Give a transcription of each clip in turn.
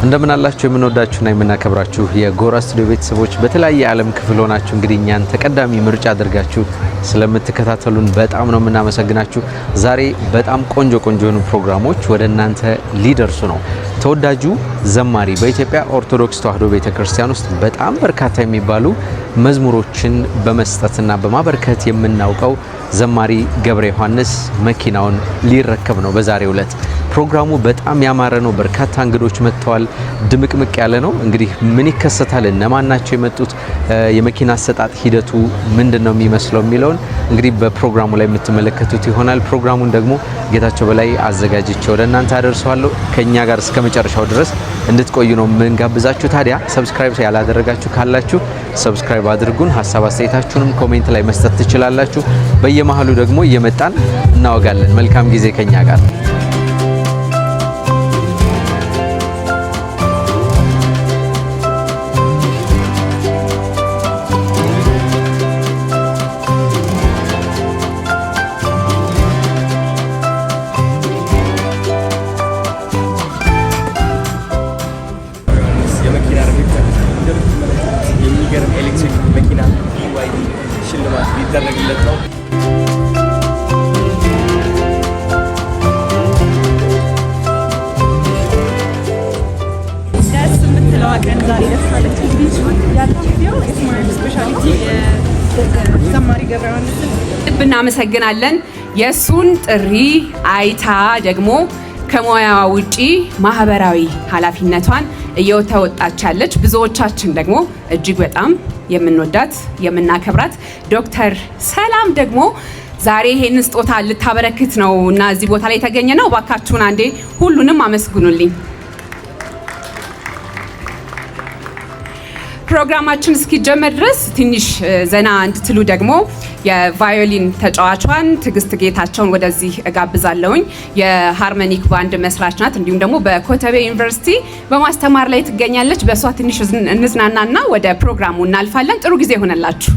እንደምን አላችሁ የምንወዳችሁና የምናከብራችሁ የጎራ ስቱዲዮ ቤተሰቦች በተለያየ ዓለም ክፍል ሆናችሁ እንግዲህ እኛን ተቀዳሚ ምርጫ አድርጋችሁ ስለምትከታተሉን በጣም ነው የምናመሰግናችሁ። ዛሬ በጣም ቆንጆ የሆኑ ፕሮግራሞች ወደ እናንተ ሊደርሱ ነው። ተወዳጁ ዘማሪ በኢትዮጵያ ኦርቶዶክስ ተዋሕዶ ቤተክርስቲያን ውስጥ በጣም በርካታ የሚባሉ መዝሙሮችን በመስጠትና በማበርከት የምናውቀው ዘማሪ ገብረ ዮሐንስ መኪናውን ሊረከብ ነው በዛሬው ዕለት። ፕሮግራሙ በጣም ያማረ ነው። በርካታ እንግዶች መጥተዋል። ድምቅምቅ ያለ ነው። እንግዲህ ምን ይከሰታል፣ እነማን ናቸው የመጡት፣ የመኪና አሰጣጥ ሂደቱ ምንድነው የሚመስለው የሚለውን እንግዲህ በፕሮግራሙ ላይ የምትመለከቱት ይሆናል። ፕሮግራሙን ደግሞ ጌታቸው በላይ አዘጋጅቼ ወደ እናንተ አደርሰዋለሁ። ከኛ ጋር እስከ መጨረሻው ድረስ እንድትቆዩ ነው የምንጋብዛችሁ። ታዲያ ሰብስክራይብ ያላደረጋችሁ ካላችሁ ሰብስክራይብ አድርጉን። ሀሳብ አስተያየታችሁንም ኮሜንት ላይ መስጠት ትችላላችሁ። በየመሃሉ ደግሞ እየመጣን እናወጋለን። መልካም ጊዜ ከኛ ጋር። ኤሌክትሪክ መኪና BYD ሽልማት ሊደረግለት ነው። ደስ የምትለዋ ቀን ዛሬ ደርሳለች። ያልችው የስማይል ስፔሻሊቲ ዘማሪ ገብረ ዮሐንስ እናመሰግናለን። የሱን ጥሪ አይታ ደግሞ ከሙያዋ ውጪ ማህበራዊ ኃላፊነቷን እየተወጣች ያለች ብዙዎቻችን ደግሞ እጅግ በጣም የምንወዳት የምናከብራት ዶክተር ሰላም ደግሞ ዛሬ ይሄንን ስጦታ ልታበረክት ነው እና እዚህ ቦታ ላይ የተገኘ ነው። ባካችሁን አንዴ ሁሉንም አመስግኑልኝ። ፕሮግራማችን እስኪጀመር ድረስ ትንሽ ዘና እንድትሉ ደግሞ የቫዮሊን ተጫዋቿን ትግስት ጌታቸውን ወደዚህ እጋብዛለሁኝ። የሃርሞኒክ ባንድ መስራች ናት። እንዲሁም ደግሞ በኮተቤ ዩኒቨርሲቲ በማስተማር ላይ ትገኛለች። በእሷ ትንሽ እንዝናናና ወደ ፕሮግራሙ እናልፋለን። ጥሩ ጊዜ ይሆነላችሁ።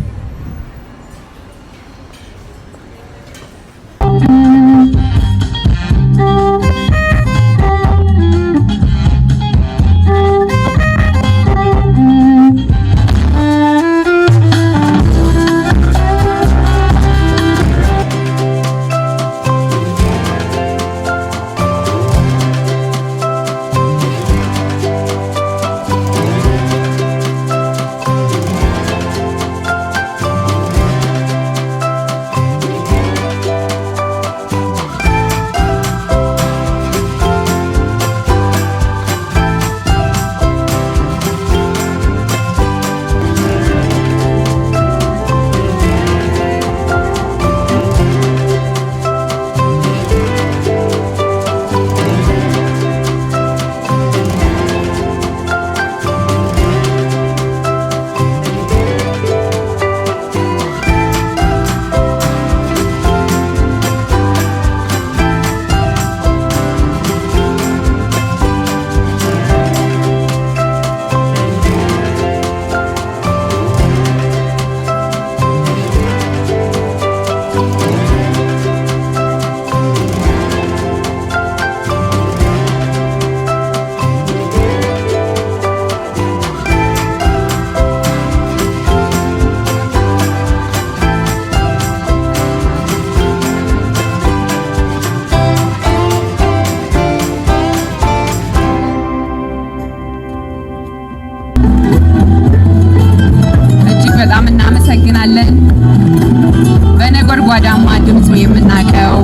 በነጎድጓዳማ ድምፁ የምናቀው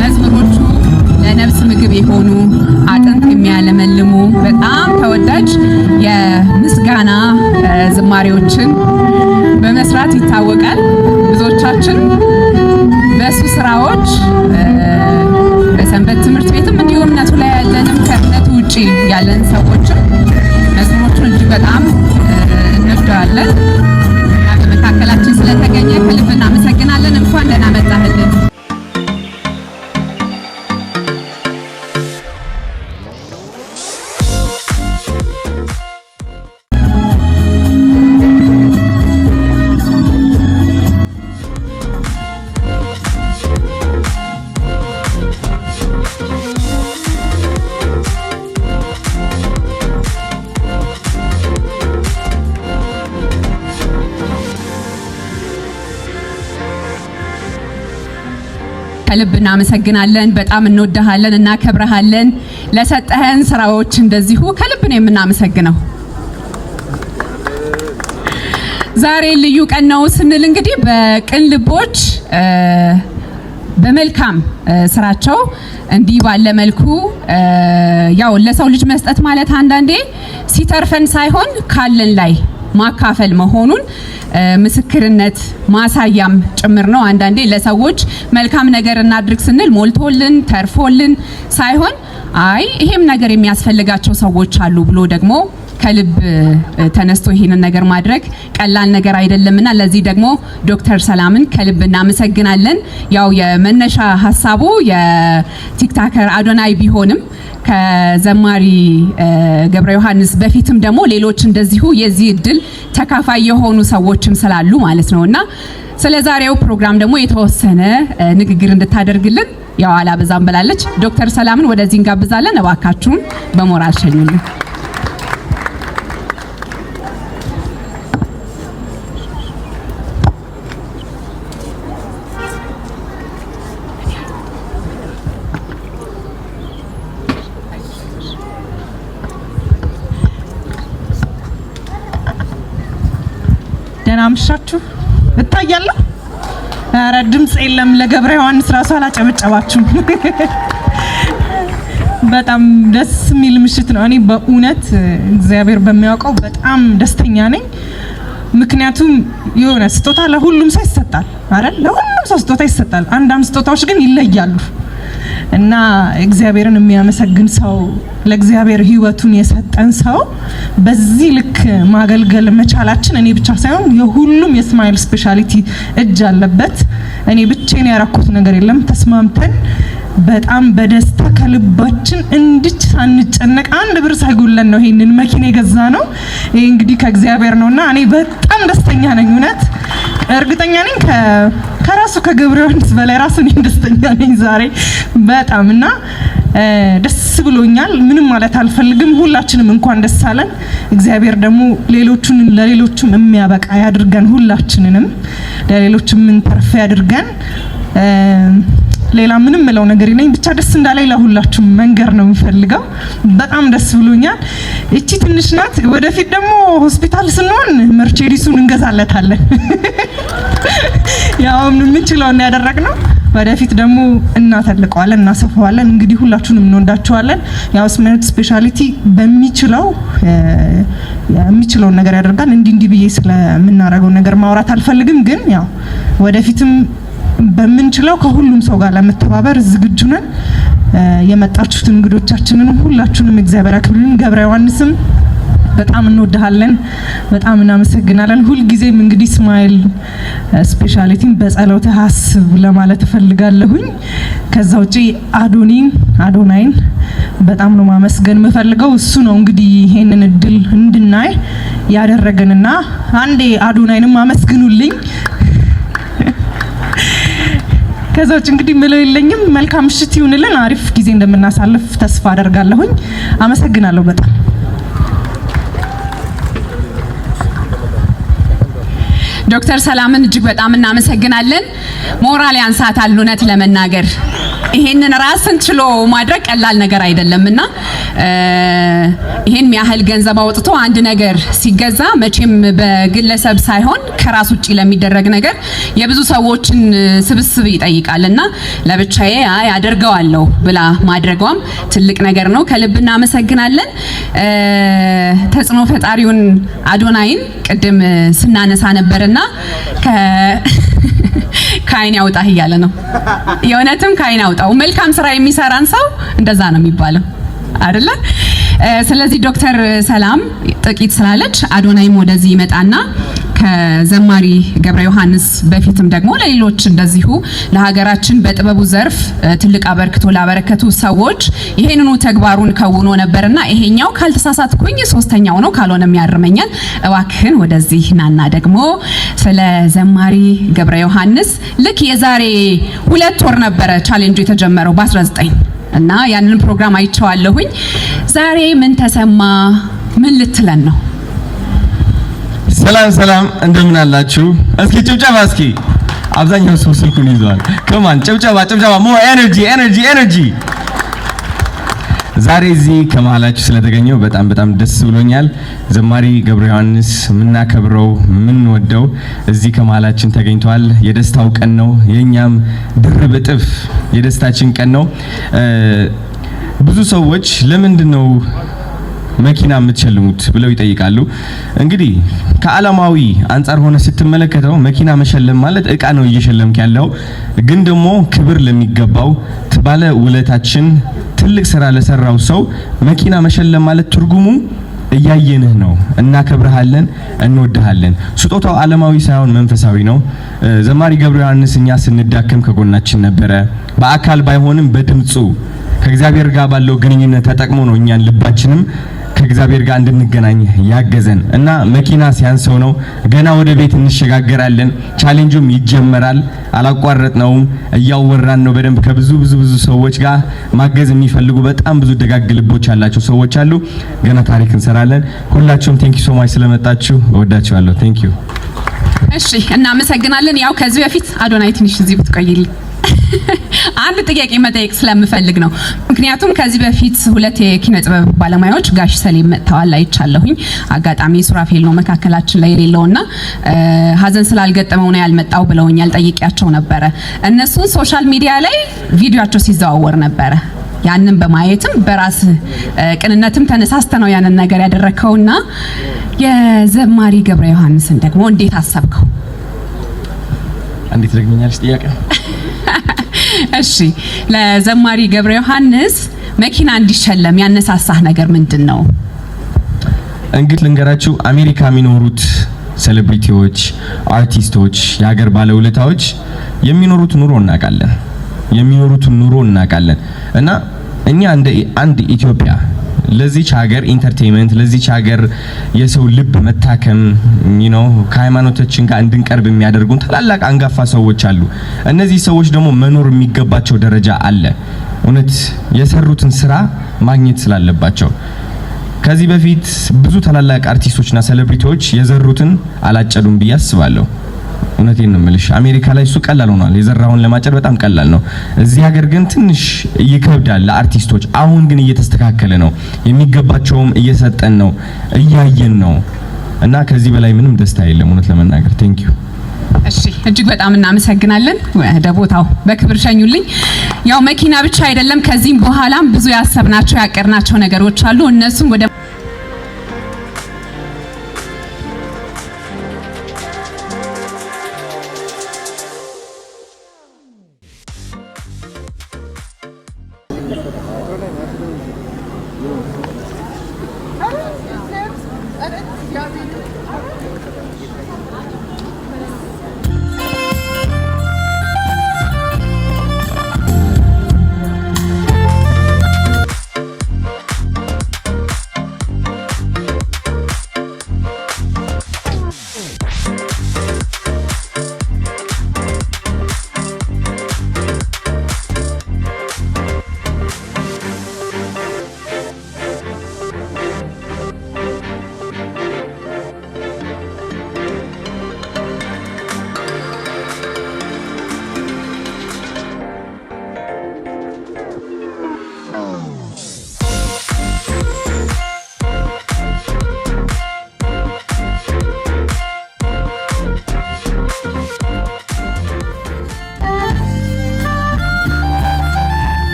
መዝሙሮቹ ለነፍስ ምግብ የሆኑ አጥንት የሚያለመልሙ በጣም ተወዳጅ የምስጋና ዝማሬዎችን በመስራት ይታወቃል። ብዙዎቻችን በሱ ስራዎች በሰንበት ትምህርት ቤትም እንዲሁም እምነቱ ላይ ያለንም ከእምነቱ ውጪ ያለን ሰዎችም መዝሙሮቹን እጅግ በጣም እንወዳለን። በመካከላችን ስለተገኘ ከልብ እናመሰግናለን። እንኳን ደህና መጣህልን። ከልብ እናመሰግናለን። በጣም እንወድሃለን፣ እናከብረሃለን። ለሰጠህን ስራዎች እንደዚሁ ከልብ ነው የምናመሰግነው። ዛሬ ልዩ ቀን ነው ስንል እንግዲህ በቅን ልቦች በመልካም ስራቸው እንዲህ ባለ መልኩ ያው ለሰው ልጅ መስጠት ማለት አንዳንዴ ሲተርፈን ሳይሆን ካለን ላይ ማካፈል መሆኑን ምስክርነት ማሳያም ጭምር ነው። አንዳንዴ ለሰዎች መልካም ነገር እናድርግ ስንል ሞልቶልን ተርፎልን ሳይሆን አይ ይሄም ነገር የሚያስፈልጋቸው ሰዎች አሉ ብሎ ደግሞ ከልብ ተነስቶ ይሄንን ነገር ማድረግ ቀላል ነገር አይደለምና ለዚህ ደግሞ ዶክተር ሰላምን ከልብ እናመሰግናለን። ያው የመነሻ ሐሳቡ የቲክቶከር አዶናይ ቢሆንም ከዘማሪ ገብረ ዮሐንስ በፊትም ደግሞ ሌሎች እንደዚሁ የዚህ እድል ተካፋይ የሆኑ ሰዎችም ስላሉ ማለት ነውና ስለዛሬው ፕሮግራም ደግሞ የተወሰነ ንግግር እንድታደርግልን ያው አላበዛም ብላለች። ዶክተር ሰላምን ወደዚህ እንጋብዛለን። እባካችሁን በሞራል ሸኙልን። ደህና አምሻችሁ። እታያለሁ። ኧረ ድምጽ የለም። ለገብረ ዮሐንስ ራሱ አላጨበጨባችሁም። በጣም ደስ የሚል ምሽት ነው። እኔ በእውነት እግዚአብሔር በሚያውቀው በጣም ደስተኛ ነኝ። ምክንያቱም የሆነ ስጦታ ለሁሉም ሰው ይሰጣል አይደል? ለሁሉም ሰው ስጦታ ይሰጣል። አንዳንድ ስጦታዎች ግን ይለያሉ እና እግዚአብሔርን የሚያመሰግን ሰው ለእግዚአብሔር ህይወቱን የሰጠን ሰው በዚህ ልክ ማገልገል መቻላችን እኔ ብቻ ሳይሆን የሁሉም የስማይል ስፔሻሊቲ እጅ አለበት። እኔ ብቻዬን ያራኩት ነገር የለም። ተስማምተን በጣም በደስታ ከልባችን እንድች ሳንጨነቅ አንድ ብር ሳይጎለን ነው ይሄንን መኪና የገዛ ነው። ይሄ እንግዲህ ከእግዚአብሔር ነውና እኔ በጣም ደስተኛ ነኝ። እውነት እርግጠኛ ነኝ ከራሱ ከገብረ ዮሐንስ በላይ ራሱ ነኝ ደስተኛ ነኝ ዛሬ በጣም እና ደስ ብሎኛል። ምንም ማለት አልፈልግም። ሁላችንም እንኳን ደስ አለን። እግዚአብሔር ደግሞ ሌሎቹን ለሌሎችም የሚያበቃ ያድርገን። ሁላችንንም ለሌሎችም እንተርፍ ያድርገን። ሌላ ምንም ምለው ነገር የለኝ። ብቻ ደስ እንዳለኝ ለሁላችሁም መንገር ነው የምፈልገው። በጣም ደስ ብሎኛል። እቺ ትንሽ ናት። ወደፊት ደግሞ ሆስፒታል ስንሆን መርቼዲሱን እንገዛለታለን። ያው የምንችለውን ያደረግነው ወደፊት ደግሞ እናተልቀዋለን፣ እናሰፋዋለን። እንግዲህ ሁላችሁንም እንወዳችኋለን። ያው ስማይል ስፔሻሊቲ የሚችለውን ነገር ያደርጋል። እንዲህ ብዬ ስለምናረገው ነገር ማውራት አልፈልግም፣ ግን ያው ወደፊትም በምንችለው ከሁሉም ሰው ጋር ለመተባበር ዝግጁ ነን። የመጣችሁት እንግዶቻችንን ሁላችሁንም እግዚአብሔር ያክብርልን። ገብረ ዮሐንስም በጣም እንወድሃለን፣ በጣም እናመሰግናለን። ሁሉ ጊዜም እንግዲህ ስማይል ስፔሻሊቲን በጸሎትህ አስብ ለማለት እፈልጋለሁኝ። ከዛ ውጪ አዶናይን በጣም ነው ማመስገን የምፈልገው። እሱ ነው እንግዲህ ይሄንን እድል እንድናይ ያደረገንና አንዴ አዶናይንም አመስግኑልኝ። ከዛ ውጪ እንግዲህ ምለው የለኝም። መልካም ምሽት ይሁንልን። አሪፍ ጊዜ እንደምናሳልፍ ተስፋ አደርጋለሁኝ። አመሰግናለሁ በጣም። ዶክተር ሰላምን እጅግ በጣም እናመሰግናለን። ሞራል ያንሳታል እውነት ለመናገር ይሄንን ራስን ችሎ ማድረግ ቀላል ነገር አይደለምና ይሄን ያህል ገንዘብ አውጥቶ አንድ ነገር ሲገዛ መቼም በግለሰብ ሳይሆን ከራስ ውጪ ለሚደረግ ነገር የብዙ ሰዎችን ስብስብ ይጠይቃልና ለብቻዬ አደርገዋለሁ ብላ ማድረጓም ትልቅ ነገር ነው። ከልብ እናመሰግናለን። ተጽዕኖ ፈጣሪውን አዶናይን ቅድም ስናነሳ ነበርና ከአይን ያውጣህ እያለ ነው። የእውነትም ከአይን ያውጣው። መልካም ስራ የሚሰራን ሰው እንደዛ ነው የሚባለው አይደለ? ስለዚህ ዶክተር ሰላም ጥቂት ስላለች አዶናይም ወደዚህ ይመጣና ከዘማሪ ገብረ ዮሐንስ በፊትም ደግሞ ለሌሎች እንደዚሁ ለሀገራችን በጥበቡ ዘርፍ ትልቅ አበርክቶ ላበረከቱ ሰዎች ይሄንኑ ተግባሩን ከውኖ ነበርና ይሄኛው ካልተሳሳትኩኝ ሶስተኛው ነው፣ ካልሆነም ያርመኛል። እባክህን ወደዚህ ናና ደግሞ ስለ ዘማሪ ገብረ ዮሐንስ ልክ የዛሬ 2 ወር ነበረ ቻሌንጁ የተጀመረው በ19 እና ያንን ፕሮግራም አይቼዋለሁኝ። ዛሬ ምን ተሰማ? ምን ልትለን ነው? ሰላም እንደምን አላችሁ? እስኪ ጭብጨባ እስኪ አብዛኛው ሰው ስልኩን ይዟል። ከማን ጭብጨባ ሞር ኤነርጂ ዛሬ እዚህ ከመሃላችሁ ስለተገኘው በጣም ደስ ብሎኛል። ዘማሪ ገብረ ዮሐንስ ምናከብረው ምንወደው እዚህ ከመሃላችን ተገኝቷል። የደስታው ቀን ነው፣ የኛም ድርብ እጥፍ የደስታችን ቀን ነው። ብዙ ሰዎች ለምንድነው መኪና የምትሸልሙት ብለው ይጠይቃሉ። እንግዲህ ከዓለማዊ አንፃር ሆነ ስትመለከተው መኪና መሸለም ማለት እቃ ነው እየሸለምክ ያለው። ግን ደግሞ ክብር ለሚገባው ባለ ውለታችን ትልቅ ስራ ለሰራው ሰው መኪና መሸለም ማለት ትርጉሙ እያየንህ ነው፣ እናከብርሃለን፣ እንወድሃለን። ስጦታው ዓለማዊ ሳይሆን መንፈሳዊ ነው። ዘማሪ ገብረ ዮሐንስ እኛ ስንዳከም ከጎናችን ነበረ። በአካል ባይሆንም በድምጹ ከእግዚአብሔር ጋር ባለው ግንኙነት ተጠቅሞ ነው እኛን ልባችንም ከእግዚአብሔር ጋር እንድንገናኝ ያገዘን እና መኪና ሲያንሰው ነው። ገና ወደ ቤት እንሸጋገራለን። ቻሌንጁም ይጀመራል። አላቋረጥነውም። እያወራን ነው በደንብ ከብዙ ሰዎች ጋር ማገዝ የሚፈልጉ በጣም ብዙ ደጋግ ልቦች ያላቸው ሰዎች አሉ። ገና ታሪክ እንሰራለን። ሁላችሁም ቴንክ ዩ ሶ ማች ስለመጣችሁ እወዳችኋለሁ። ቴንክ ዩ። እሺ እናመሰግናለን። ያው ከዚህ በፊት አዶናይ ትንሽ እዚህ ብትቆይልኝ አንድ ጥያቄ መጠየቅ ስለምፈልግ ነው። ምክንያቱም ከዚህ በፊት ሁለት የኪነ ጥበብ ባለሙያዎች ጋሽ ሰሌም መጥተዋል አይቻለሁኝ። አጋጣሚ ሱራፌል ነው መካከላችን ላይ የሌለውና ሀዘን ስላልገጠመው ነው ያልመጣው ብለውኛል። ጠይቄያቸው ነበረ። እነሱን ሶሻል ሚዲያ ላይ ቪዲዮአቸው ሲዘዋወር ነበረ። ያንን በማየትም በራስ ቅንነትም ተነሳስተ ነው ያንን ነገር ያደረከውና የዘማሪ ገብረ ዮሐንስን ደግሞ እንዴት አሰብከው? እንዴት ደግመኛልሽ ጥያቄ? እሺ ለዘማሪ ገብረ ዮሐንስ መኪና እንዲሸለም ያነሳሳህ ነገር ምንድነው? እንግዲህ ልንገራችሁ፣ አሜሪካ የሚኖሩት ሴሌብሪቲዎች፣ አርቲስቶች፣ የሀገር ባለውለታዎች የሚኖሩት ኑሮ እናውቃለን እና እኛ እንደ አንድ ኢትዮጵያ ለዚች ሀገር ኢንተርቴይንመንት ለዚች ሀገር የሰው ልብ መታከም ከሃይማኖታችን ጋር እንድንቀርብ የሚያደርጉን ታላላቅ አንጋፋ ሰዎች አሉ። እነዚህ ሰዎች ደግሞ መኖር የሚገባቸው ደረጃ አለ። እውነት የሰሩትን ስራ ማግኘት ስላለባቸው ከዚህ በፊት ብዙ ታላላቅ አርቲስቶችና ሴሌብሪቲዎች የዘሩትን አላጨዱም ብዬ አስባለሁ። እውነቴን ነው የምልሽ። አሜሪካ ላይ እሱ ቀላል ሆኗል። የዘራውን ለማጨድ በጣም ቀላል ነው። እዚህ ሀገር ግን ትንሽ ይከብዳል ለአርቲስቶች። አሁን ግን እየተስተካከለ ነው። የሚገባቸውም እየሰጠን ነው፣ እያየን ነው እና ከዚህ በላይ ምንም ደስታ የለም እውነት ለመናገር። ቴንክ ዩ። እሺ እጅግ በጣም እናመሰግናለን። ወደ ቦታው በክብር ሸኙልኝ። ያው መኪና ብቻ አይደለም፣ ከዚህም በኋላም ብዙ ያሰብናቸው ያቀርናቸው ነገሮች አሉ። እነሱም ወደ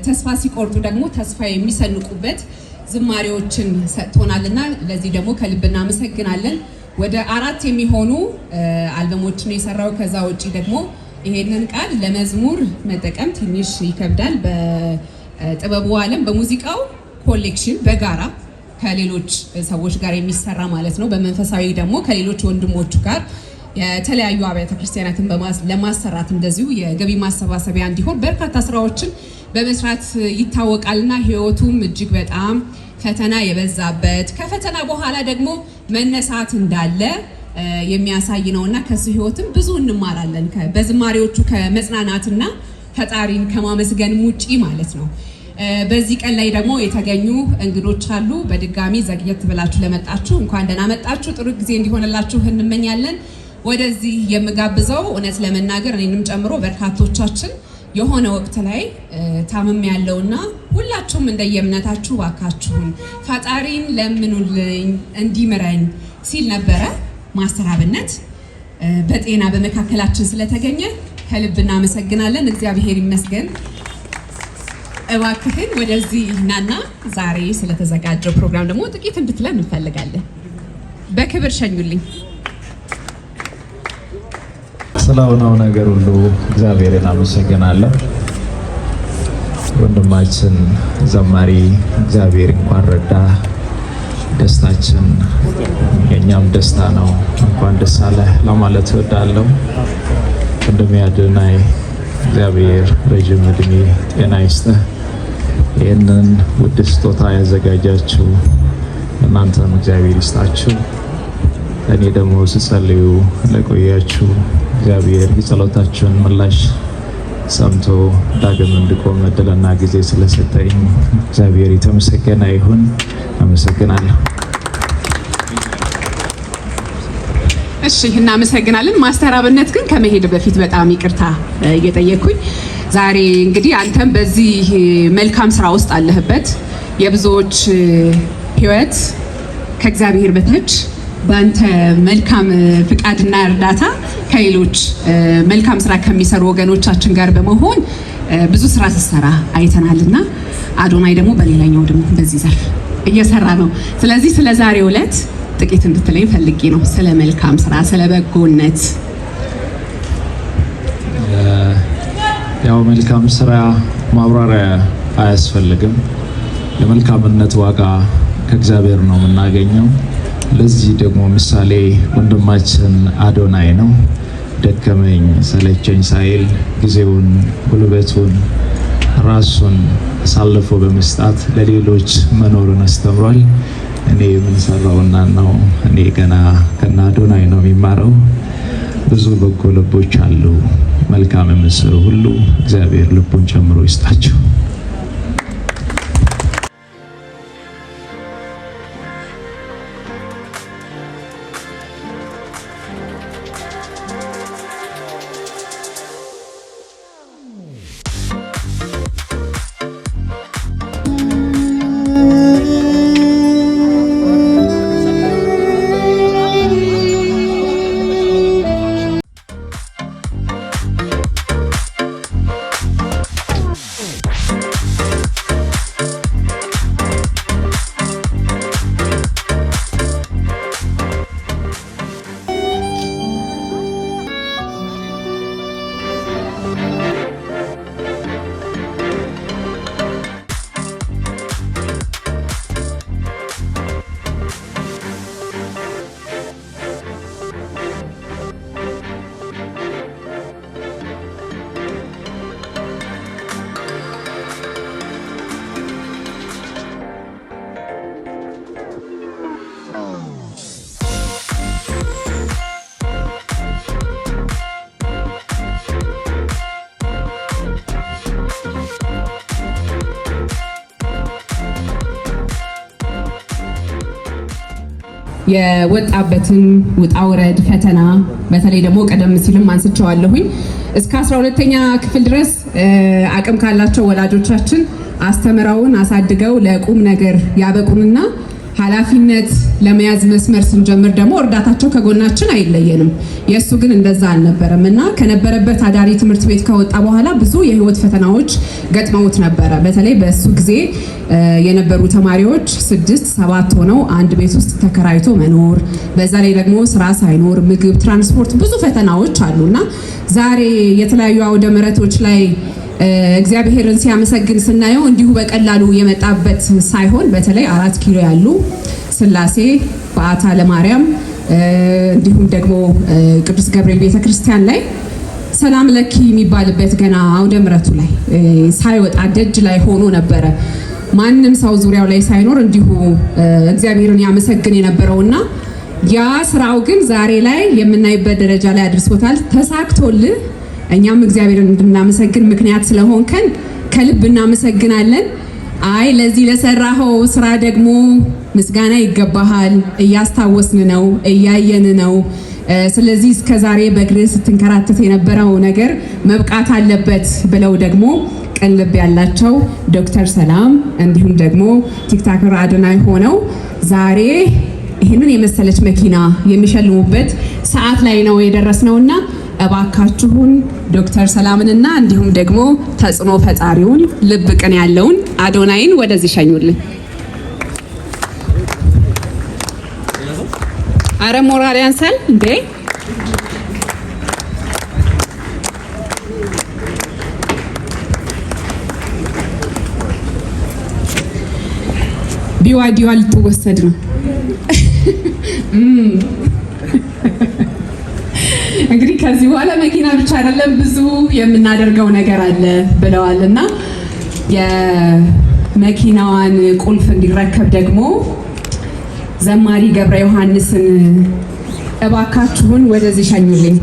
ተስፋ ሲቆርጡ ደግሞ ተስፋ የሚሰንቁበት ዝማሬዎችን ሰጥቶናልና ለዚህ ደግሞ ከልብ እናመሰግናለን። ወደ 4 የሚሆኑ አልበሞችን የሰራው ከዛ ውጪ ደግሞ ይሄንን ቃል ለመዝሙር መጠቀም ትንሽ ይከብዳል። በጥበቡ ዓለም በሙዚቃው ኮሌክሽን በጋራ ከሌሎች ሰዎች ጋር የሚሰራ ማለት ነው። በመንፈሳዊ ደግሞ ከሌሎች ወንድሞቹ ጋር የተለያዩ አብያተ ክርስቲያናትን ለማሰራት እንደዚሁ የገቢ ማሰባሰቢያ እንዲሆን በርካታ ስራዎችን በመስራት ይታወቃልና ህይወቱም እጅግ በጣም ፈተና የበዛበት ከፈተና በኋላ ደግሞ መነሳት እንዳለ የሚያሳይ ነውና ከሱ ህይወትም ብዙ እንማራለን። በዝማሬዎቹ ከመጽናናትና ፈጣሪን ከማመስገን ውጪ ማለት ነው። በዚህ ቀን ላይ ደግሞ የተገኙ እንግዶች አሉ። በድጋሚ ዘግየት ብላችሁ ለመጣችሁ እንኳን ደህና መጣችሁ። ጥሩ ጊዜ እንዲሆንላችሁ እንመኛለን። ወደዚህ የምጋብዘው እውነት ለመናገር እኔንም ጨምሮ በርካቶቻችን የሆነ ወቅት ላይ ታመም ያለውና ሁላችሁም እንደየእምነታችሁ ባካችሁን ፈጣሪን ለምኑልኝ እንዲምረኝ ሲል ነበረ ማስተር አብነት በጤና በመካከላችን ስለተገኘ ከልብ እናመሰግናለን። እግዚአብሔር ይመስገን። እባክህን ወደዚህ ናና ዛሬ ስለተዘጋጀው ፕሮግራም ደግሞ ጥቂት እንድትለን እንፈልጋለን። በክብር ሸኙልኝ። ስለሆነው ነገር ሁሉ እግዚአብሔርን አመሰግናለሁ። ወንድማችን ዘማሪ እግዚአብሔር እንኳን ረዳ፣ ደስታችን የኛም ደስታ ነው። እንኳን ደስ አለህ ለማለት እወዳለሁ። ወንድሜ አዶናይ እግዚአብሔር ረጅም እድሜ ጤና ይስጥህ። ይህንን ውድ ስጦታ ያዘጋጃችሁ እናንተም እግዚአብሔር ይስጣችሁ። እኔ ደግሞ ስጸልዩ ለቆያችሁ እግዚአብሔር የጸሎታችሁን ምላሽ ሰምቶ ዳግም እንድቆም እድልና ጊዜ ስለሰጠኝ እግዚአብሔር የተመሰገነ ይሁን። አመሰግናለሁ። እሺ፣ እናመሰግናለን። ማስተር አብነት ግን ከመሄድ በፊት በጣም ይቅርታ እየጠየኩኝ ዛሬ እንግዲህ አንተም በዚህ መልካም ስራ ውስጥ አለህበት። የብዙዎች ህይወት ከእግዚአብሔር በታች በአንተ መልካም ፍቃድና እርዳታ ከሌሎች መልካም ስራ ከሚሰሩ ወገኖቻችን ጋር በመሆን ብዙ ስራ ስትሰራ አይተናልና አዶናይ ደግሞ በሌላኛው ደግሞ በዚህ ዘርፍ እየሰራ ነው። ስለዚህ ስለ ዛሬው ዕለት ጥቂት እንድትለኝ ፈልጌ ነው። ስለ መልካም ስራ፣ ስለ በጎነት። ያው መልካም ስራ ማብራሪያ አያስፈልግም። የመልካምነት ዋጋ ከእግዚአብሔር ነው የምናገኘው። ለዚህ ደግሞ ምሳሌ ወንድማችን አዶናይ ነው። ደከመኝ ሰለቸኝ ሳይል ጊዜውን፣ ጉልበቱን፣ ራሱን አሳልፎ በመስጣት ለሌሎች መኖርን አስተምሯል። እኔ የምንሰራውና ነው እኔ ገና ከና አዶናይ ነው የሚማረው። ብዙ በጎ ልቦች አሉ። መልካም የምትሰሩ ሁሉ እግዚአብሔር ልቡን ጨምሮ ይስጣችሁ። የወጣበትን ውጣ ውረድ ፈተና በተለይ ደግሞ ቀደም ሲልም አንስቼዋለሁኝ እስከ 12ኛ ክፍል ድረስ አቅም ካላቸው ወላጆቻችን አስተምረውን አሳድገው ለቁም ነገር ያበቁንና ኃላፊነት ለመያዝ መስመር ስንጀምር ደግሞ እርዳታቸው ከጎናችን አይለየንም። የእሱ ግን እንደዛ አልነበረም እና ከነበረበት አዳሪ ትምህርት ቤት ከወጣ በኋላ ብዙ የህይወት ፈተናዎች ገጥመውት ነበረ። በተለይ በእሱ ጊዜ የነበሩ ተማሪዎች 6-7 ሆነው አንድ ቤት ውስጥ ተከራይቶ መኖር፣ በዛ ላይ ደግሞ ስራ ሳይኖር ምግብ፣ ትራንስፖርት፣ ብዙ ፈተናዎች አሉና ዛሬ የተለያዩ አውደ ምሕረቶች ላይ እግዚአብሔርን ሲያመሰግን ስናየው እንዲሁ በቀላሉ የመጣበት ሳይሆን በተለይ 4 ኪሎ ያሉ ስላሴ በዓታ ለማርያም እንዲሁም ደግሞ ቅዱስ ገብርኤል ቤተክርስቲያን ላይ ሰላም ለኪ የሚባልበት ገና አውደ ምሕረቱ ላይ ሳይወጣ ደጅ ላይ ሆኖ ነበረ። ማንም ሰው ዙሪያው ላይ ሳይኖር እንዲሁ እግዚአብሔርን ያመሰግን የነበረውና ያ ስራው ግን ዛሬ ላይ የምናይበት ደረጃ ላይ አድርሶታል። ተሳክቶልህ እኛም እግዚአብሔርን እንድናመሰግን ምክንያት ስለሆንከን ከልብ እናመሰግናለን። አይ ለዚህ ለሰራኸው ስራ ደግሞ ምስጋና ይገባሃል። እያስታወስን ነው፣ እያየን ነው። ስለዚህ እስከዛሬ በእግርህ ስትንከራተት የነበረው ነገር መብቃት አለበት ብለው ደግሞ ቅን ልብ ያላቸው ዶክተር ሰላም እንዲሁም ደግሞ ቲክታከር አዶናይ ሆነው ዛሬ ይህንን የመሰለች መኪና የሚሸልሙበት ሰዓት ላይ ነው የደረስነውና እባካችሁን ዶክተር ሰላምንና እንዲሁም ደግሞ ተጽዕኖ ፈጣሪውን ልብ ቅን ያለውን አዶናይን ወደዚህ ሸኙልን። አረ ሞራል ያንሳል እንዴ! ቢዋዲዋ ልትወሰድ ነው። እንግዲህ ከዚህ በኋላ መኪና ብቻ አይደለም ብዙ የምናደርገው ነገር አለ ብለዋልና የመኪናዋን ቁልፍ እንዲረከብ ደግሞ ዘማሪ ገብረ ዮሐንስን እባካችሁን ወደዚህ ሸኙልኝ።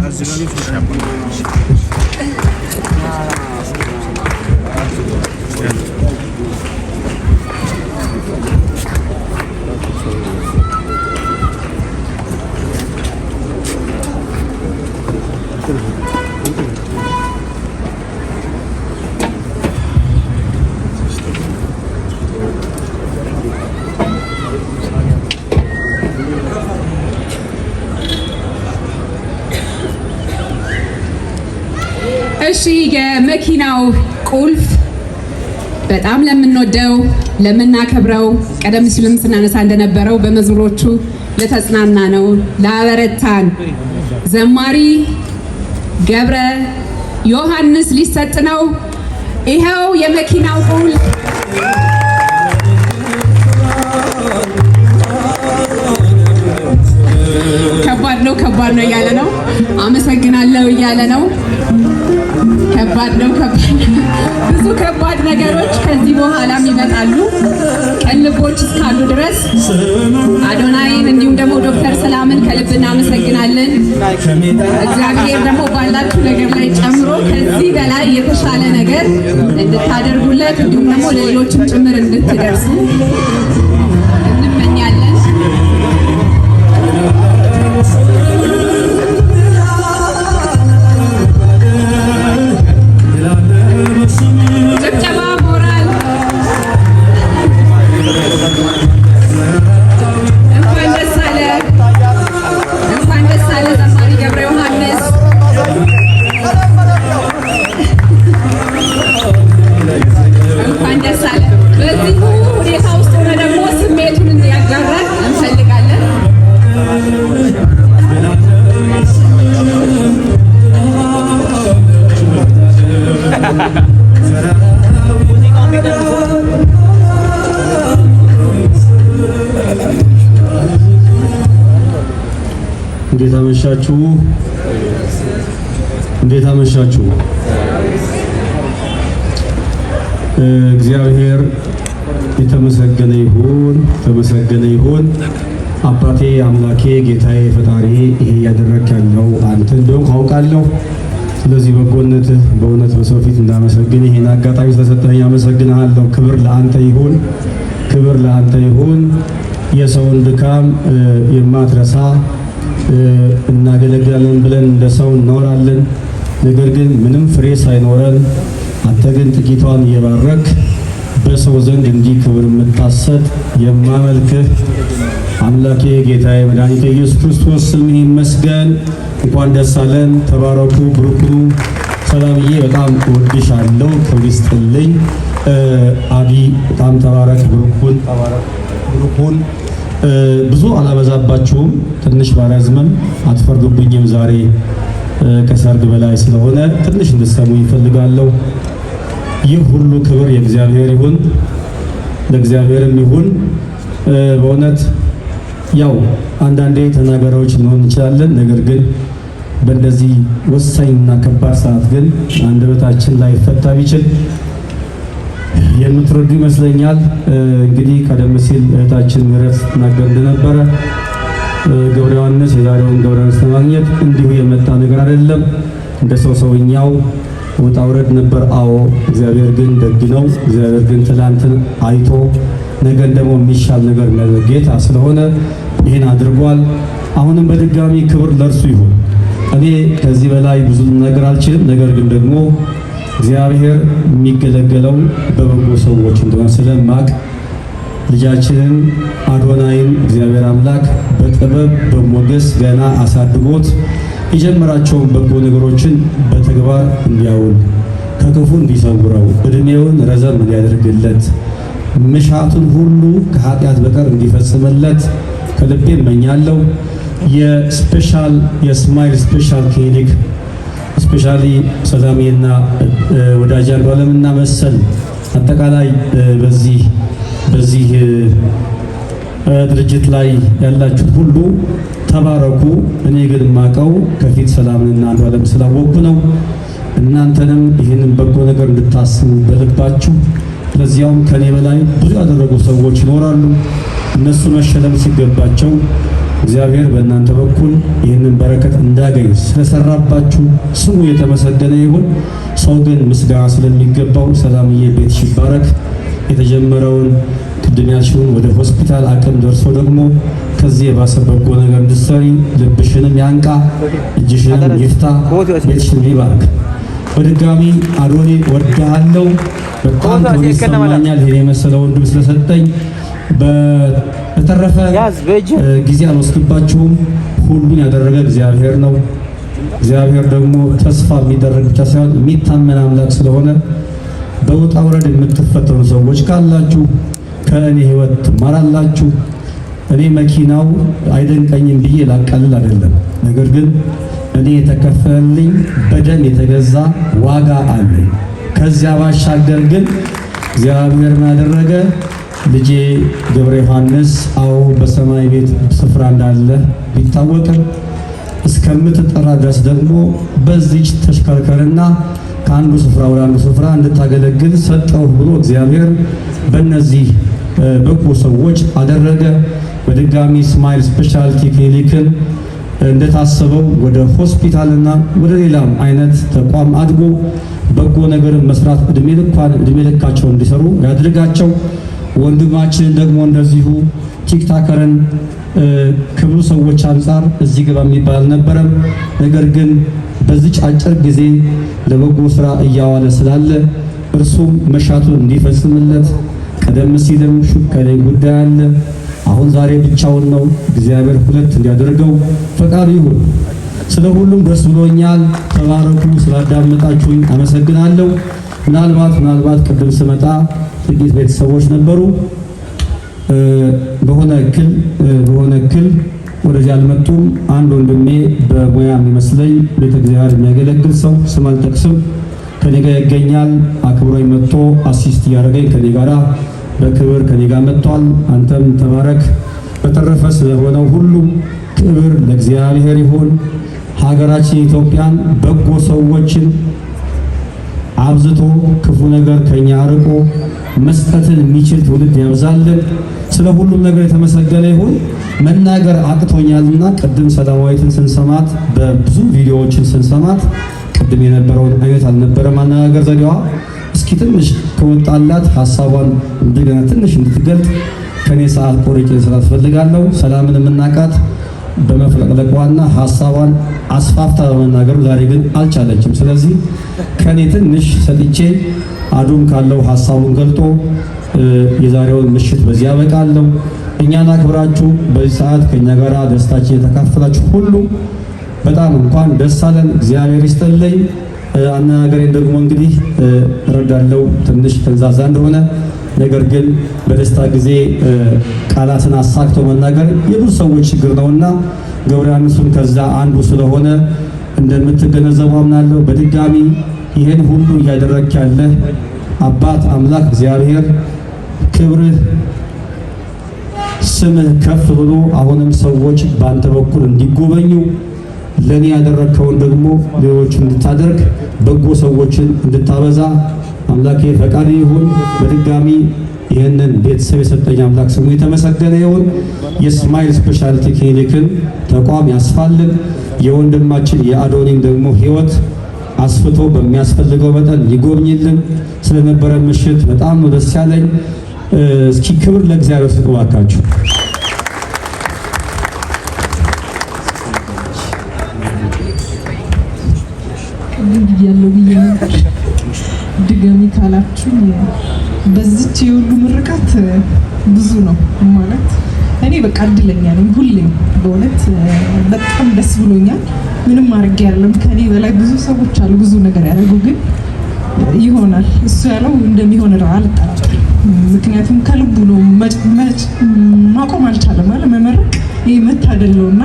እሺ የመኪናው ቁልፍ በጣም ለምንወደው ለምናከብረው ቀደም ሲልም ስናነሳ እንደነበረው በመዝሙሮቹ ለተጽናና ነው ለአበረታን ዘማሪ ገብረ ዮሐንስ ሊሰጥ ነው። ይሄው የመኪናው ቁልፍ ከባድ ነው እያለ ነው። አመሰግናለሁ እያለ ነው። ከባድ ነው። ብዙ ከባድ ነገሮች ከዚህ በኋላም ይመጣሉ። ቀልቦች እስካሉ ድረስ አዶናይን እንዲሁም ደግሞ ዶክተር ሰላምን ከልብ እናመሰግናለን። እግዚአብሔር ደግሞ ባላችሁ ነገር ላይ ጨምሮ ከዚህ በላይ የተሻለ ነገር እንድታደርጉለት እንዲሁም ደግሞ ለሌሎችም ጭምር እንድትደርሱ እንመኛለን። ጭብጨባ ሞራል። እንኳን ደስ አለ፣ እንኳን ደስ አለ ዘማሪ ገብረ ዮሐንስ። እንኳን ደስ አለ። በዚሁ ሁኔታ ውስጥ ሆነ ደግሞ ስሜቱን እንዲያጋራን እንፈልጋለን። እንዴት አመሻችሁ? እንዴት አመሻችሁ? እግዚአብሔር የተመሰገነ ይሁን፣ ተመሰገነ ይሁን። አባቴ አምላኬ ጌታዬ ፈጣሪ ይሄ ያደረክ ያለው አንተ እንደሆንክ አውቃለሁ። ስለዚህ በጎነትህ በእውነት በሰው ፊት እንዳመሰግን ይሄን አጋጣሚ ስለሰጠኸኝ አመሰግንሃለሁ። ክብር ለአንተ ይሁን፣ ክብር ለአንተ ይሁን። የሰውን ድካም የማትረሳ እናገለግላለን ብለን እንደ ሰው እንኖራለን። ነገር ግን ምንም ፍሬ ሳይኖረን አንተ ግን ጥቂቷን እየባረክ በሰው ዘንድ እንዲህ ክብር የምታሰጥ የማመልክህ አምላኬ ጌታዬ መድኃኒቴ ኢየሱስ ክርስቶስ ስምህ ይመስገን። እንኳን ደስ አለን። ተባረኩ፣ ብሩክ ሁኑ። ሰላምዬ በጣም እወድሻለሁ። ክብር ይስጥልኝ። አቢ በጣም ተባረክ፣ ብሩክ ሁን። ብዙ አላበዛባችሁም፣ ትንሽ ባላዝመም አትፈርዱብኝም። ዛሬ ከሰርግ በላይ ስለሆነ ትንሽ እንድትሰሙ ይፈልጋለሁ። ይህ ሁሉ ክብር የእግዚአብሔር ይሁን፣ ለእግዚአብሔርም ይሁን። በእውነት ያው አንዳንዴ ተናጋሪዎች ልንሆን እንችላለን። ነገር ግን በእንደዚህ ወሳኝና ከባድ ሰዓት ግን አንደበታችን ላይ ፈታ ቢችል የምትረዱ ይመስለኛል። እንግዲህ ቀደም ሲል እህታችን ምህረት ተናገር እንደነበረ ገብረ ዮሐንስ የዛሬውን ገብረ ዮሐንስ ለማግኘት እንዲሁ የመጣ ነገር አይደለም። እንደ ሰውኛው ውጣ ውረድ ነበር። አዎ፣ እግዚአብሔር ግን ደግ ነው። እግዚአብሔር ግን ትላንትን አይቶ ነገን ደግሞ የሚሻል ነገር ጌታ ስለሆነ ይህን አድርጓል። አሁንም በድጋሚ ክብር ለእርሱ ይሁን። እኔ ከዚህ በላይ ብዙ ነገር አልችልም። ነገር ግን ደግሞ እግዚአብሔር የሚገለገለው በበጎ ሰዎች እንደሆነ ስለማቅ ልጃችንን አዶናይን እግዚአብሔር አምላክ በጥበብ በሞገስ ገና አሳድጎት የጀመራቸውን በጎ ነገሮችን በተግባር እንዲያውል ከክፉ እንዲሰውረው እድሜውን ረዘም እንዲያደርግለት ምሻቱን ሁሉ ከኃጢአት በቀር እንዲፈጽምለት ከልቤ እመኛለሁ። የስማይል ስፔሻል ክሊኒክ ስፔሻሊ ሰላሜና ወዳጅ አንዷለምና መሰል አጠቃላይ በዚህ ድርጅት ላይ ያላችሁ ሁሉ ተባረኩ። እኔ ግን ማቀው ከፊት ሰላምንና አንዷለም ስላወቅኩ ነው። እናንተንም ይህንን በጎ ነገር እንድታስቡ በልባችሁ። ለዚያውም ከኔ በላይ ብዙ ያደረጉ ሰዎች ይኖራሉ። እነሱ መሸለም ሲገባቸው እግዚአብሔር በእናንተ በኩል ይህንን በረከት እንዳገኝ ስለሰራባችሁ ስሙ የተመሰገነ ይሁን። ሰው ግን ምስጋና ስለሚገባው ሰላምዬ ቤትሽ ይባረክ። የተጀመረውን ቅድም ያልሽውን ወደ ሆስፒታል አቅም ደርሶ ደግሞ ከዚህ የባሰ በጎ ነገር እንድትሰሪ ልብሽንም ያንቃ፣ እጅሽንም ይፍታ፣ ቤትሽንም ይባርክ። በድጋሚ አዶኔ ወድሃለሁ። በጣም ክብር ይሰማኛል ይሄን የመሰለ ወንድም ስለሰጠኝ። በተረፈ ጊዜ አልወስድባችሁም። ሁሉን ያደረገ እግዚአብሔር ነው። እግዚአብሔር ደግሞ ተስፋ የሚደረግ ብቻ ሳይሆን የሚታመን አምላክ ስለሆነ በውጣ ውረድ የምትፈተኑ ሰዎች ካላችሁ ከእኔ ሕይወት ትማራላችሁ። እኔ መኪናው አይደንቀኝም ብዬ ላቃልል አይደለም። ነገር ግን እኔ የተከፈለልኝ በደም የተገዛ ዋጋ አለኝ። ከዚያ ባሻገር ግን እግዚአብሔር ያደረገ ልጄ ገብረ ዮሐንስ አዎ በሰማይ ቤት ስፍራ እንዳለ ቢታወቅም እስከምትጠራ ድረስ ደግሞ በዚች ተሽከርከርና ከአንዱ ስፍራ ወደ አንዱ ስፍራ እንድታገለግል ሰጠው ብሎ እግዚአብሔር በእነዚህ በጎ ሰዎች አደረገ። በድጋሚ ስማይል ስፔሻሊቲ ክሊኒክን እንደታሰበው ወደ ሆስፒታልና ወደ ሌላም አይነት ተቋም አድጎ በጎ ነገርን መስራት እድሜ ልካቸው እንዲሰሩ ያድርጋቸው። ወንድማችንን ደግሞ እንደዚሁ ቲክታከርን ከብዙ ሰዎች አንጻር እዚህ ገባ የሚባል አልነበረም። ነገር ግን በዚች አጭር ጊዜ ለበጎ ስራ እያዋለ ስላለ እርሱም መሻቱን እንዲፈጽምለት ቀደም ሲልም ሹከለኝ ጉዳይ አለ። አሁን ዛሬ ብቻውን ነው። እግዚአብሔር ሁለት እንዲያደርገው ፈቃዱ ይሁን። ስለ ሁሉም ደስ ብሎኛል። ተባረኩ። ስላዳመጣችሁኝ አመሰግናለሁ። ምናልባት ቅድም ስመጣ ጥቂት ቤተሰቦች ነበሩ። በሆነ እክል ወደዚህ አልመጡም። አንድ ወንድሜ በሙያ የሚመስለኝ ቤተ እግዚአብሔር የሚያገለግል ሰው ስም አልጠቅስም ከኔ ጋር ይገኛል። አክብሮኝ መጥቶ አሲስት እያደረገኝ ከኔ ጋራ በክብር ከኔ ጋር መጥቷል። አንተም ተባረክ። በተረፈ ስለሆነው ሁሉ ክብር ለእግዚአብሔር ይሁን። ሀገራችን ኢትዮጵያን በጎ ሰዎችን አብዝቶ ክፉ ነገር ከኛ አርቆ መስጠትን የሚችል ትውልድ ያብዛልን። ስለ ሁሉም ነገር የተመሰገነ ይሁን። መናገር አቅቶኛልና ቅድም ሰላማዊትን ስንሰማት በብዙ ቪዲዮዎችን ስንሰማት ቅድም የነበረውን አይነት አልነበረም አነጋገር ዘዴዋ። እስኪ ትንሽ ከወጣላት ሀሳቧን እንደገና ትንሽ እንድትገልጥ ከኔ ሰዓት ቆርጬ ስላት ፈልጋለሁ። ሰላምን የምናቃት በመፍለቅለቋና ሀሳቧን አስፋፍታ በመናገሩ ዛሬ ግን አልቻለችም። ስለዚህ ከኔ ትንሽ ሰጥቼ አዱም ካለው ሐሳቡን ገልጦ የዛሬውን ምሽት በዚህ ያበቃለሁ። እኛን አክብራችሁ በዚህ ሰዓት ከኛ ጋር ደስታችን የተካፈላችሁ ሁሉ በጣም እንኳን ደስ አለን። እግዚአብሔር ይስጥልኝ። አነጋገሬን ደግሞ እንግዲህ እረዳለሁ ትንሽ ተንዛዛ እንደሆነ፣ ነገር ግን በደስታ ጊዜ ቃላትን አሳክቶ መናገር የብዙ ሰዎች ችግር ነውና ገብረ ዮሐንስም ከዛ አንዱ ስለሆነ እንደምትገነዘቡ አምናለሁ። በድጋሚ ይሄን ሁሉ እያደረግክ ያለ አባት አምላክ እግዚአብሔር ክብርህ ስምህ ከፍ ብሎ አሁንም ሰዎች በአንተ በኩል እንዲጎበኙ ለኔ ያደረከውን ደግሞ ሌሎች እንድታደርግ በጎ ሰዎችን እንድታበዛ አምላኬ ፈቃድ ይሁን። በድጋሚ ይህንን ቤተሰብ የሰጠኝ አምላክ ስሙ የተመሰገነ ይሁን። የስማይል ስፔሻሊቲ ክሊኒክን ተቋም ያስፋልን። የወንድማችን የአዶኒን ደግሞ ህይወት አስፍቶ በሚያስፈልገው መጠን ይጎብኝልን። ስለነበረ ምሽት በጣም ነው ደስ ያለኝ። እስኪ ክብር ለእግዚአብሔር ስጡ ባካችሁ። ያለው ብዬ ነበር ድጋሚ ካላችሁ በዚች የሁሉ ምርቃት ብዙ ነው ማለት እኔ በቃ እድለኛ ነኝ። ሁሌም በእውነት በጣም ደስ ብሎኛል። ምንም አድርጌ ያለም ከኔ በላይ ብዙ ሰዎች አሉ ብዙ ነገር ያደርጉ፣ ግን ይሆናል እሱ ያለው እንደሚሆን አልጠራጠርም። ምክንያቱም ከልቡ ነው። ማቆም አልቻለም ማለት መመረቅ ይሄ መታደል ነውና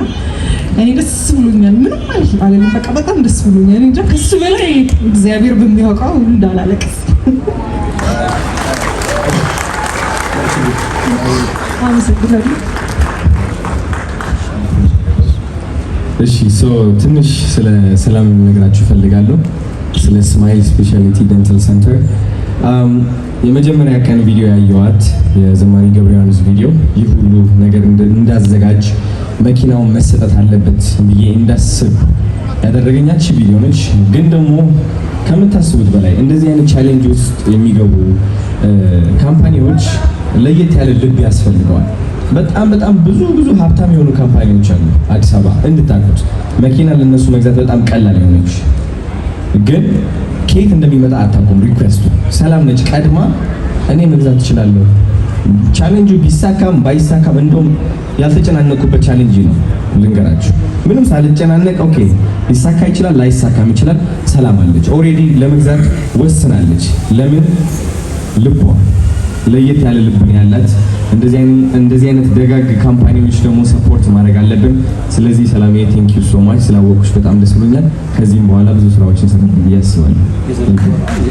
እኔ ደስ ብሎኛል። ምንም አይደለም በቃ በጣም ደስ ብሎኛል። እንጃ ከሱ በላይ እግዚአብሔር በሚያውቀው እንዳላለቅስ አመሰግናለሁ። እሺ ትንሽ ስለ ሰላም ልነግራችሁ ፈልጋለሁ። ስለ ስማይል ስፔሻሊቲ ዴንታል ሴንተር የመጀመሪያ ቀን ቪዲዮ ያየዋት የዘማሪ ገብረ ዮሐንስ ቪዲዮ ይህ ሁሉ ነገር እንዳዘጋጅ መኪናውን መሰጠት አለበት ብዬ እንዳስብ ያደረገኛች ቪዲዮ ነች። ግን ደግሞ ከምታስቡት በላይ እንደዚህ አይነት ቻሌንጅ ውስጥ የሚገቡ ካምፓኒዎች ለየት ያለ ልብ ያስፈልገዋል። በጣም ብዙ ሀብታም የሆኑ ካምፓኒዎች አሉ አዲስ አበባ እንድታውቁት። መኪና ለነሱ መግዛት በጣም ቀላል የሆነች ግን ከየት እንደሚመጣ አታውቁም። ሪኩዌስቱ ሰላም ነች ቀድማ እኔ መግዛት እችላለሁ። ቻሌንጁ ቢሳካም ባይሳካም እንደውም ያልተጨናነቁበት ቻሌንጅ ነው ልንገራችሁ። ምንም ሳልጨናነቅ ኦኬ ሊሳካ ይችላል ላይሳካም ይችላል። ሰላም አለች ኦሬዲ ለመግዛት ወስናለች። ለምን? ልቧ ለየት ያለ ልብ ያላት። እንደዚህ አይነት ደጋግ ካምፓኒዎች ደግሞ ሰፖርት ማድረግ አለብን። ስለዚህ ሰላም ቴንክ ዩ ሶ ማች ስላወቅሽ በጣም ደስ ብሎኛል። ከዚህም በኋላ ብዙ ስራዎችን ሰራን ብዬ አስባለሁ።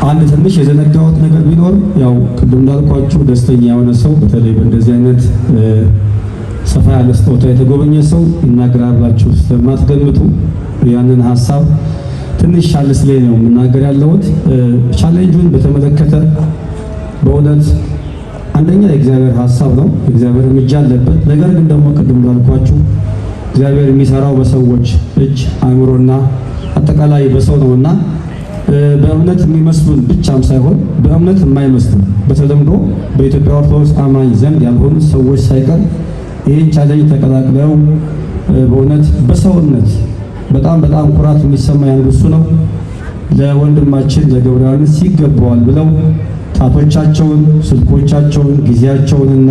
አንድ ትንሽ የዘነጋሁት ነገር ቢኖር ያው ቅድም እንዳልኳችሁ ደስተኛ የሆነ ሰው በተለይ በእንደዚህ አይነት ሰፋ ያለ ስጦታ የተጎበኘ ሰው ይናገራላችሁ ስለማትገምቱ ያንን ሀሳብ ትንሽ ሻለስ ላይ ነው የምናገር ያለሁት። ቻሌንጁን በተመለከተ በእውነት አንደኛ የእግዚአብሔር ሀሳብ ነው፣ የእግዚአብሔር እርምጃ አለበት። ነገር ግን ደግሞ ቅድም እንዳልኳችሁ እግዚአብሔር የሚሰራው በሰዎች እጅ አእምሮና አጠቃላይ በሰው ነውና በእምነት የሚመስሉን ብቻም ሳይሆን በእምነት የማይመስሉ በተለምዶ በኢትዮጵያ ኦርቶዶክስ አማኝ ዘንድ ያልሆኑ ሰዎች ሳይቀር ይህን ቻሌንጅ ተቀላቅለው በእውነት በሰውነት በጣም ኩራት የሚሰማ ያንጉሱ ነው። ለወንድማችን ለገብረ ዮሐንስ ይገባዋል ብለው ጣቶቻቸውን፣ ስልኮቻቸውን፣ ጊዜያቸውንና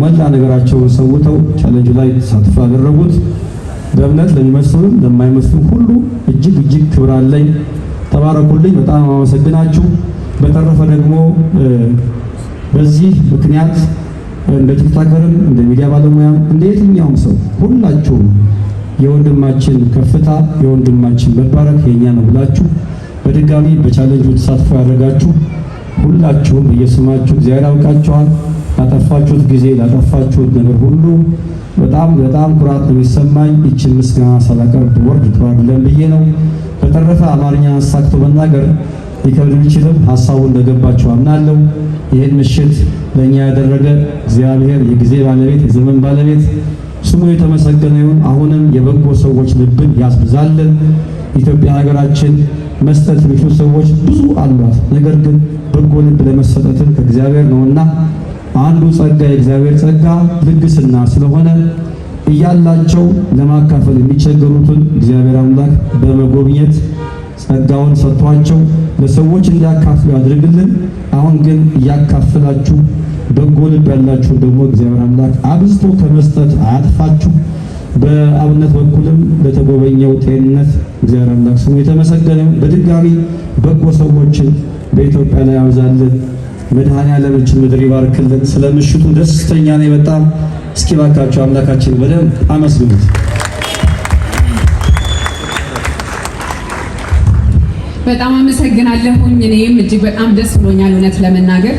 መላ ነገራቸውን ሰውተው ቻሌንጁ ላይ ተሳትፎ ያደረጉት በእምነት ለሚመስሉን ለማይመስሉ ሁሉ እጅግ ክብር አለኝ። ተባረኩልኝ። በጣም አመሰግናችሁ። በተረፈ ደግሞ በዚህ ምክንያት እንደ ቲክቶከርም እንደ ሚዲያ ባለሙያም እንደ የትኛውም ሰው ሁላችሁም የወንድማችን ከፍታ የወንድማችን መባረክ የኛ ነው ብላችሁ በድጋሚ በቻሌንጁ ተሳትፎ ያደረጋችሁ ሁላችሁም በየስማችሁ እግዚአብሔር ያውቃችኋል። ላጠፋችሁት ጊዜ ላጠፋችሁት ነገር ሁሉ በጣም ኩራት ነው የሚሰማኝ። ይችን ምስጋና ሳላቀርብ ወርድ ጥሩ አይደለም ብዬ ነው። በተረፈ አማርኛ አሳክቶ መናገር ሊከብድ ቢችልም ሀሳቡን እንደገባችሁ አምናለሁ። ይህን ምሽት ለእኛ ያደረገ እግዚአብሔር የጊዜ ባለቤት የዘመን ባለቤት ስሙ የተመሰገነ ይሁን። አሁንም የበጎ ሰዎች ልብን ያስብዛልን። ኢትዮጵያ ሀገራችን መስጠት የሚሹ ሰዎች ብዙ አሏት። ነገር ግን በጎ ልብ ለመሰጠትን ከእግዚአብሔር ነውና አንዱ ጸጋ የእግዚአብሔር ጸጋ ልግስና ስለሆነ እያላቸው ለማካፈል የሚቸገሩትን እግዚአብሔር አምላክ በመጎብኘት ጸጋውን ሰጥቷቸው ለሰዎች እንዲያካፍሉ ያድርግልን። አሁን ግን እያካፈላችሁ በጎ ልብ ያላችሁ ደግሞ እግዚአብሔር አምላክ አብዝቶ ከመስጠት አያጥፋችሁ። በአብነት በኩልም ለተጎበኘው ጤንነት እግዚአብሔር አምላክ ስሙ የተመሰገነ። በድጋሚ በጎ ሰዎችን በኢትዮጵያ ላይ ያብዛልን። መድኃኔዓለም ምድር ይባርክልን። ስለ ምሽቱ ደስተኛ ነኝ በጣም። እስኪ ባካችሁ አምላካችን በደንብ አመስግኑት። በጣም አመሰግናለሁኝ። እኔም እጅግ በጣም ደስ ብሎኛል። እውነት ለመናገር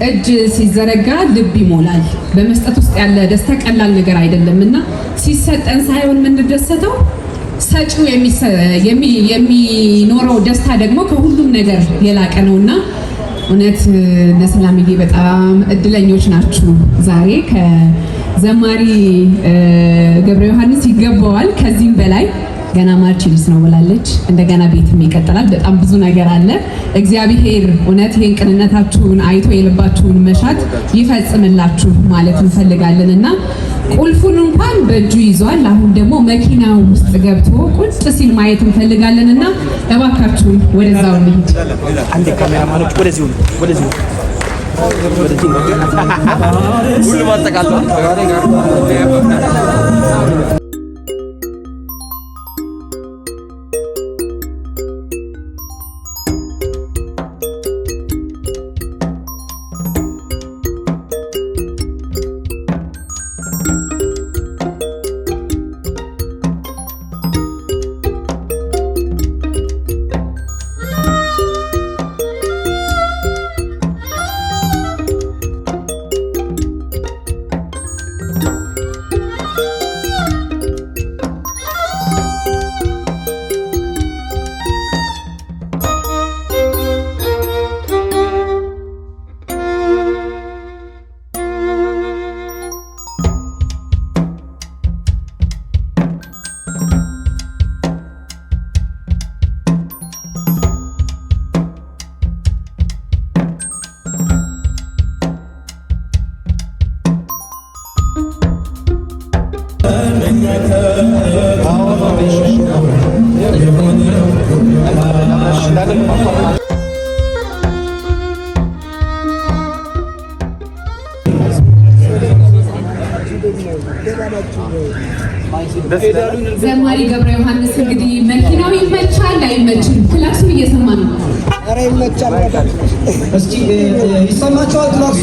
እጅ ሲዘረጋ ልብ ይሞላል። በመስጠት ውስጥ ያለ ደስታ ቀላል ነገር አይደለምና ሲሰጠን ሳይሆን የምንደሰተው ሰጪው የሚኖረው ደስታ ደግሞ ከሁሉም ነገር የላቀ ነውና እውነት ለሰላምዬ በጣም እድለኞች ናችሁ። ዛሬ ከዘማሪ ገብረ ዮሐንስ ይገባዋል። ከዚህም በላይ ገና ማርችሊስ ነው ብላለች። እንደገና ቤትም ይቀጥላል። በጣም ብዙ ነገር አለ። እግዚአብሔር እውነት ይሄን ቅንነታችሁን አይቶ የልባችሁን መሻት ይፈጽምላችሁ ማለት እንፈልጋለንና ቁልፉን እንኳን በእጁ ይዟል። አሁን ደግሞ መኪናው ውስጥ ገብቶ ቁጭ ሲል ማየት እንፈልጋለንና እባካችሁ ወደዛው እንሂድ። አንዴ ካሜራማኖች ወደዚህ ሁሉ ማጠቃለሉ ዘማሪ ገብረ ዮሐንስ እንግዲህ መኪናው ይመቻል አይመችም? ክላክሱ እየሰማ ነው። ኧረ ይመቻል። እስኪ ይሰማችኋል? ክላክሱ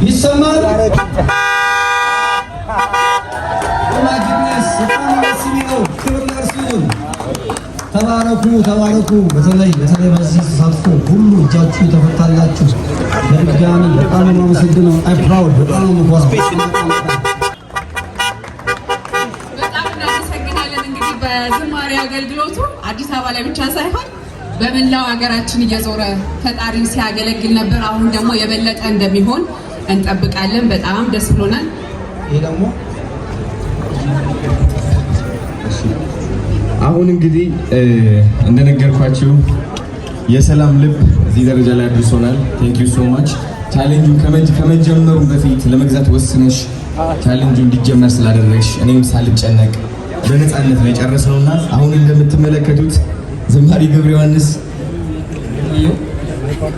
ይሰማል? ተባረኩ። በተለይ በዚህ ተሳትፎ ሁሉ እጃችሁ የተፈታላችሁ በድጋሚ በጣም ነው የማመሰግነው። አይ ፕራውድ በጣም ነው በዝማሬ አገልግሎቱ አዲስ አበባ ላይ ብቻ ሳይሆን በመላው ሀገራችን እየዞረ ፈጣሪን ሲያገለግል ነበር። አሁን ደግሞ የበለጠ እንደሚሆን እንጠብቃለን። በጣም ደስ ብሎናል። ይሄ ደግሞ አሁን እንግዲህ እንደነገርኳችሁ የሰላም ልብ እዚህ ደረጃ ላይ አድርሶናል። ቴንክ ዩ ሶ ማች። ቻሌንጁ ከመጀመሩ በፊት ለመግዛት ወስነሽ ቻሌንጁ እንዲጀመር ስላደረግሽ እኔም ሳልጨነቅ በነፃነት ላይ ጨረስነውና አሁን እንደምትመለከቱት ዘማሪ ገብረ ዮሐንስ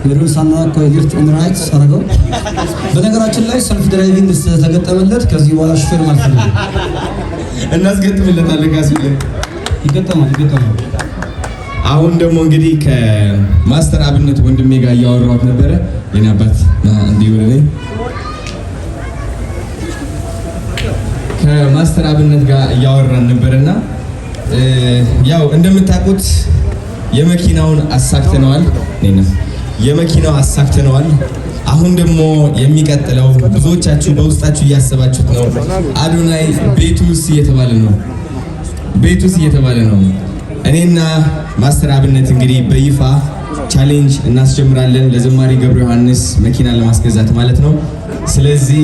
የሩሳና ኮሌጅ ኦንራይት አረጋው በነገራችን ላይ ሰልፍ ድራይቪንግ ተገጠመለት። ከዚህ በኋላ ሹፌር ማለት ነው እናስገጥምለታለን። ጋር ይገጠማል። አሁን ደግሞ እንግዲህ ከማስተር አብነት ወንድሜ ጋር እያወራሁት ነበረ። የኔ አባት እንዲወለኝ ከማስተር አብነት ጋር እያወራን ነበርና ያው እንደምታውቁት የመኪናውን አሳክተነዋል። አሁን ደግሞ የሚቀጥለው ብዙዎቻችሁ በውስጣችሁ እያሰባችሁት ነው። አዶናይ ቤቱስ እየተባለ ነው። እኔና ማስተር አብነት እንግዲህ በይፋ ቻሌንጅ እናስጀምራለን ለዘማሪ ገብረ ዮሐንስ መኪና ለማስገዛት ማለት ነው። ስለዚህ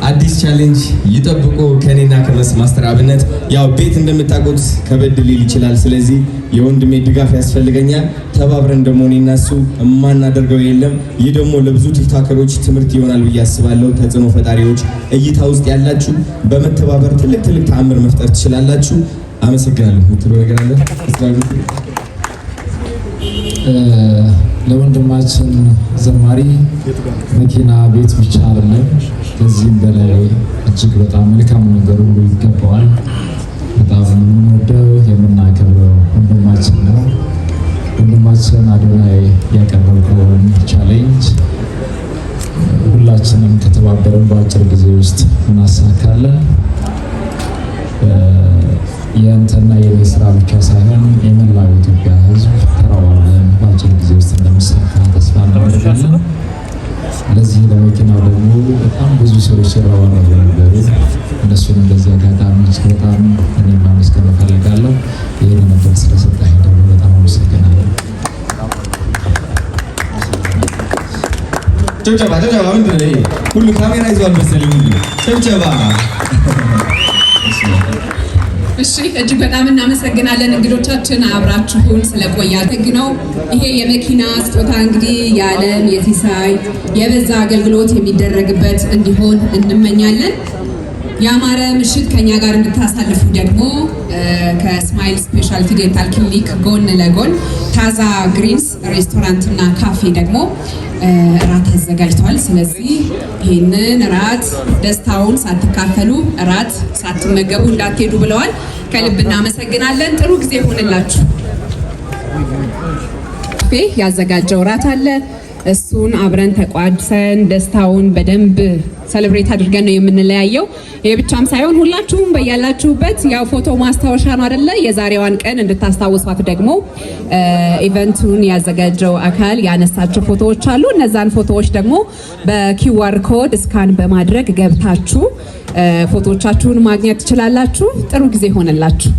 አዲስ ቻሌንጅ ይጠብቁ ከኔና ከማስተር አብነት። ያው ቤት እንደምታውቁት ከበድ ሊል ይችላል። ስለዚህ የወንድሜ ድጋፍ ያስፈልገኛል። ተባብረን ደግሞ እኔና እሱ የማናደርገው የለም። ይህ ደግሞ ለብዙ ቲክቶከሮች ትምህርት ይሆናል ብዬ አስባለሁ። ተጽዕኖ ፈጣሪዎች፣ እይታ ውስጥ ያላችሁ በመተባበር ትልቅ ተአምር መፍጠር ትችላላችሁ። አመሰግናለሁ። ምትለው ነገር አለ? ለወንድማችን ዘማሪ መኪና ቤት ብቻ አይደለም፣ ከዚህም በላይ እጅግ በጣም መልካም ነገር ሁሉ ይገባዋል። በጣም የምንወደው የምናከብረው ወንድማችን ነው። ወንድማችን አዶናይ ያቀረበውን ቻሌንጅ ሁላችንም ከተባበረን በአጭር ጊዜ ውስጥ እናሳካለን። የእንትና የኔ ስራ ብቻ ሳይሆን የመላው ኢትዮጵያ ሕዝብ ተራዋለን በአጭር ጊዜ ውስጥ እንደሚሳካ ተስፋ እናደርጋለን። ለዚህ ለመኪናው ደግሞ በጣም ብዙ ሰዎች ሲረባረቡ ነበሩ። እነሱን እንደዚህ አጋጣሚ በጣም እኔ ማመስገን እፈልጋለሁ። ይህን ነበር ስለሰጠኝ ደግሞ በጣም አመሰግናለሁ። ጭብጨባ ምንድን ነው? ሁሉ ካሜራ ይዟል መሰለኝ። ጭብጨባ። እሺ እጅግ በጣም እናመሰግናለን እንግዶቻችን አብራችሁን ስለቆያችሁ ነው። ይሄ የመኪና ስጦታ እንግዲህ የዓለም የሲሳይ የበዛ አገልግሎት የሚደረግበት እንዲሆን እንመኛለን። ያማረ ምሽት ከኛ ጋር እንድታሳልፉ ደግሞ ከስማይል ስፔሻሊቲ ዴንታል ክሊኒክ ጎን ለጎን ታዛ ግሪንስ ሬስቶራንት እና ካፌ ደግሞ እራት አዘጋጅተዋል። ስለዚህ ይህንን እራት ደስታውን ሳትካፈሉ እራት ሳትመገቡ እንዳትሄዱ ብለዋል። ከልብ እናመሰግናለን። ጥሩ ጊዜ ይሆንላችሁ። ካፌ ያዘጋጀው እራት አለ። እሱን አብረን ተቋድሰን ደስታውን በደንብ ሰለብሬት አድርገን ነው የምንለያየው። ይሄ ብቻም ሳይሆን ሁላችሁም በያላችሁበት ያው ፎቶ ማስታወሻ ነው አይደለ? የዛሬዋን ቀን እንድታስታውሷት ደግሞ ኢቨንቱን ያዘጋጀው አካል ያነሳቸው ፎቶዎች አሉ። እነዛን ፎቶዎች ደግሞ በኪውአር ኮድ ስካን በማድረግ ገብታችሁ ፎቶዎቻችሁን ማግኘት ትችላላችሁ። ጥሩ ጊዜ ሆነላችሁ።